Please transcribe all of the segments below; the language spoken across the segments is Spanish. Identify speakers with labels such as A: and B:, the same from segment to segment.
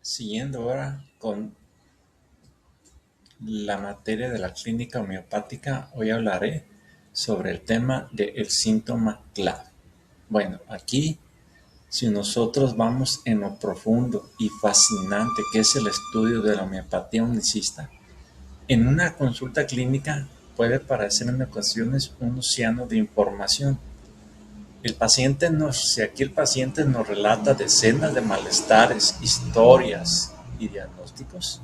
A: Siguiendo ahora con la materia de la clínica homeopática, hoy hablaré sobre el tema del síntoma clave. Bueno, aquí, si nosotros vamos en lo profundo y fascinante que es el estudio de la homeopatía unicista, en una consulta clínica puede parecer en ocasiones un océano de información. Si aquí el paciente nos relata decenas de malestares, historias y diagnósticos,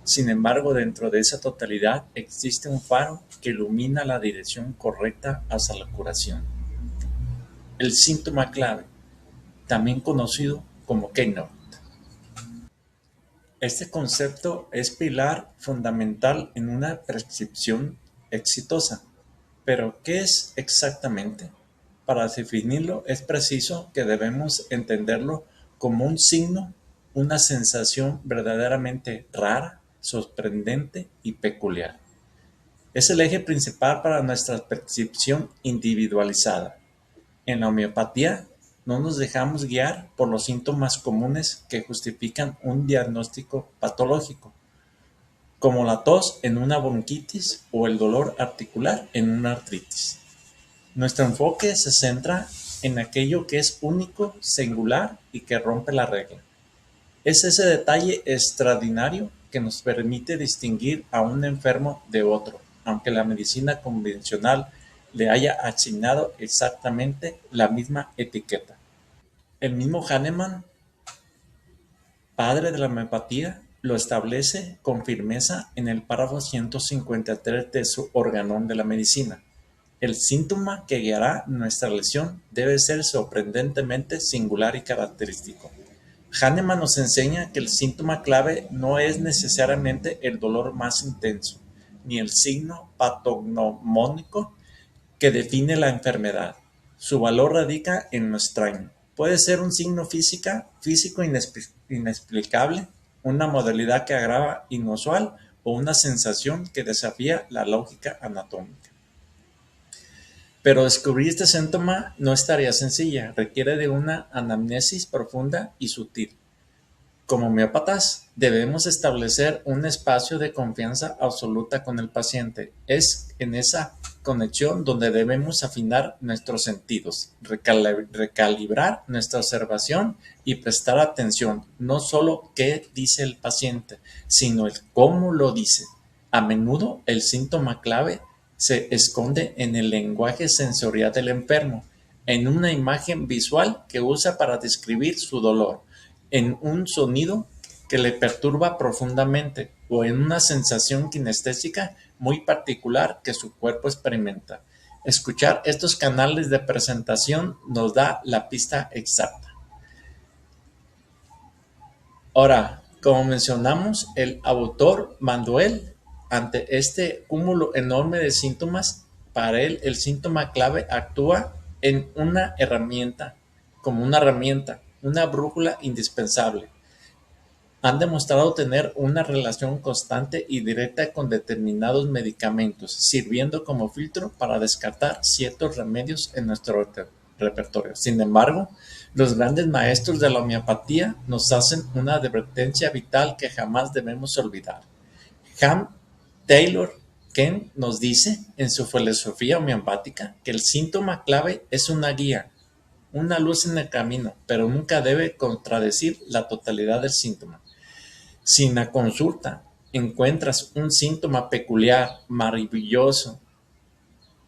A: sin embargo, dentro de esa totalidad existe un faro que ilumina la dirección correcta hacia la curación. El síntoma clave, también conocido como Keynote. Este concepto es pilar fundamental en una prescripción exitosa. Pero, ¿qué es exactamente? Para definirlo es preciso que debemos entenderlo como un signo, una sensación verdaderamente rara, sorprendente y peculiar. Es el eje principal para nuestra percepción individualizada. En la homeopatía no nos dejamos guiar por los síntomas comunes que justifican un diagnóstico patológico, como la tos en una bronquitis o el dolor articular en una artritis. Nuestro enfoque se centra en aquello que es único, singular y que rompe la regla. Es ese detalle extraordinario que nos permite distinguir a un enfermo de otro, aunque la medicina convencional le haya asignado exactamente la misma etiqueta. El mismo Hahnemann, padre de la homeopatía, lo establece con firmeza en el párrafo 153 de su Organón de la Medicina. El síntoma que guiará nuestra lesión debe ser sorprendentemente singular y característico. Hahnemann nos enseña que el síntoma clave no es necesariamente el dolor más intenso, ni el signo patognomónico que define la enfermedad. Su valor radica en lo extraño. Puede ser un signo físico inexplicable, una modalidad que agrava inusual o una sensación que desafía la lógica anatómica. Pero descubrir este síntoma no es tarea sencilla, requiere de una anamnesis profunda y sutil. Como homeópatas, debemos establecer un espacio de confianza absoluta con el paciente. Es en esa conexión donde debemos afinar nuestros sentidos, recalibrar nuestra observación y prestar atención, no solo qué dice el paciente, sino el cómo lo dice. A menudo el síntoma clave se esconde en el lenguaje sensorial del enfermo, en una imagen visual que usa para describir su dolor, en un sonido que le perturba profundamente o en una sensación kinestésica muy particular que su cuerpo experimenta. Escuchar estos canales de presentación nos da la pista exacta. Ahora, como mencionamos, el autor Manduel, ante este cúmulo enorme de síntomas, para él el síntoma clave actúa como una herramienta, una brújula indispensable. Han demostrado tener una relación constante y directa con determinados medicamentos, sirviendo como filtro para descartar ciertos remedios en nuestro repertorio. Sin embargo, los grandes maestros de la homeopatía nos hacen una advertencia vital que jamás debemos olvidar. Taylor Kent nos dice en su filosofía homeopática que el síntoma clave es una guía, una luz en el camino, pero nunca debe contradecir la totalidad del síntoma. Si en la consulta encuentras un síntoma peculiar, maravilloso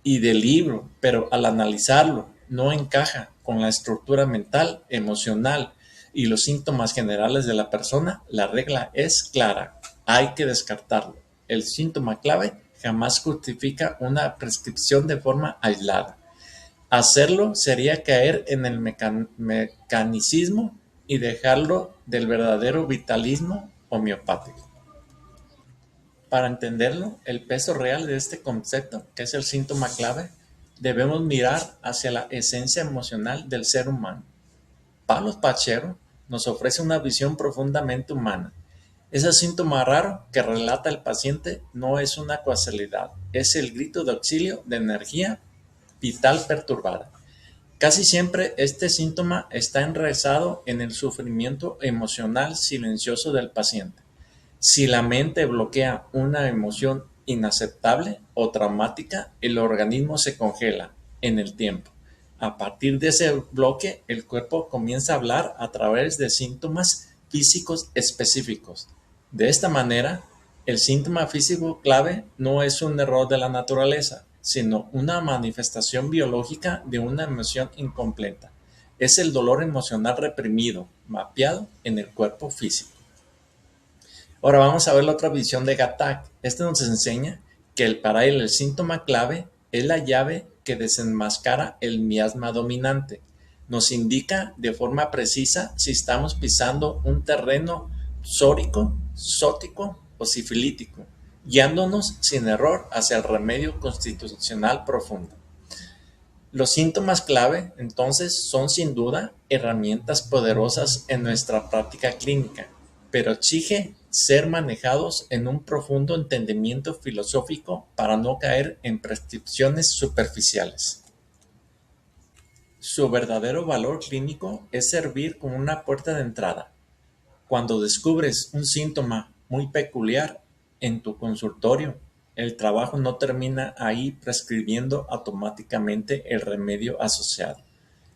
A: y del libro, pero al analizarlo no encaja con la estructura mental, emocional y los síntomas generales de la persona, la regla es clara, hay que descartarlo. El síntoma clave jamás justifica una prescripción de forma aislada. Hacerlo sería caer en el mecanicismo y dejarlo del verdadero vitalismo homeopático. Para entenderlo, el peso real de este concepto, que es el síntoma clave, debemos mirar hacia la esencia emocional del ser humano. Pablo Pachero nos ofrece una visión profundamente humana. Ese síntoma raro que relata el paciente no es una casualidad, es el grito de auxilio de energía vital perturbada. Casi siempre este síntoma está enraizado en el sufrimiento emocional silencioso del paciente. Si la mente bloquea una emoción inaceptable o traumática, el organismo se congela en el tiempo. A partir de ese bloque, el cuerpo comienza a hablar a través de síntomas físicos específicos. De esta manera, el síntoma físico clave no es un error de la naturaleza, sino una manifestación biológica de una emoción incompleta. Es el dolor emocional reprimido, mapeado en el cuerpo físico. Ahora vamos a ver la otra visión de Gattak. Este nos enseña que para él el síntoma clave es la llave que desenmascara el miasma dominante. Nos indica de forma precisa si estamos pisando un terreno psórico, sótico o sifilítico, guiándonos sin error hacia el remedio constitucional profundo. Los síntomas clave, entonces, son sin duda herramientas poderosas en nuestra práctica clínica, pero exige ser manejados en un profundo entendimiento filosófico para no caer en prescripciones superficiales. Su verdadero valor clínico es servir como una puerta de entrada. Cuando descubres un síntoma muy peculiar en tu consultorio, el trabajo no termina ahí prescribiendo automáticamente el remedio asociado.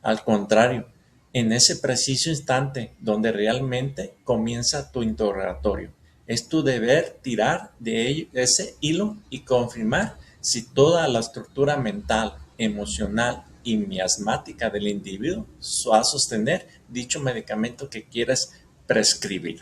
A: Al contrario, en ese preciso instante donde realmente comienza tu interrogatorio, es tu deber tirar de ese hilo y confirmar si toda la estructura mental, emocional y miasmática del individuo va a sostener dicho medicamento que quieres prescribir.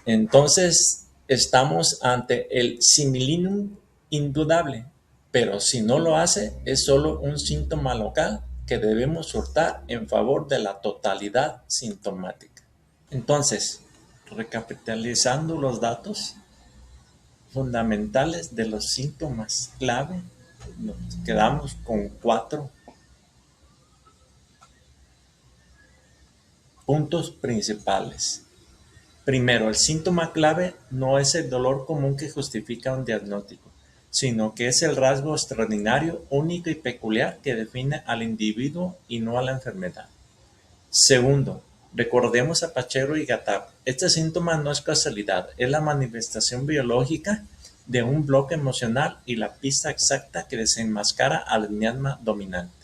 A: Entonces, estamos ante el similinum indudable, pero si no lo hace, es solo un síntoma local que debemos surtar en favor de la totalidad sintomática. Entonces, recapitalizando los datos fundamentales de los síntomas clave, nos quedamos con 4 puntos principales. Primero, el síntoma clave no es el dolor común que justifica un diagnóstico, sino que es el rasgo extraordinario, único y peculiar que define al individuo y no a la enfermedad. Segundo, recordemos a Pacheco y Gattak. Este síntoma no es casualidad, es la manifestación biológica de un bloque emocional y la pista exacta que desenmascara al miasma dominante.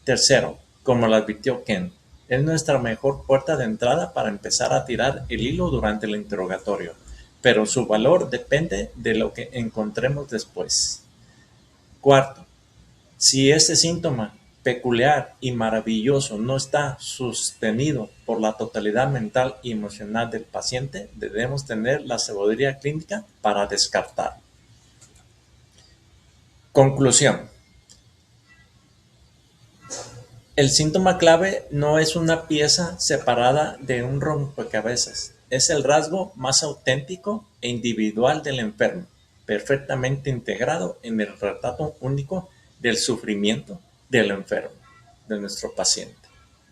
A: Tercero, como lo advirtió Ken, es nuestra mejor puerta de entrada para empezar a tirar el hilo durante el interrogatorio, pero su valor depende de lo que encontremos después. Cuarto, si este síntoma peculiar y maravilloso no está sostenido por la totalidad mental y emocional del paciente, debemos tener la sabiduría clínica para descartar. Conclusión. El síntoma clave no es una pieza separada de un rompecabezas, es el rasgo más auténtico e individual del enfermo, perfectamente integrado en el retrato único del sufrimiento del enfermo, de nuestro paciente.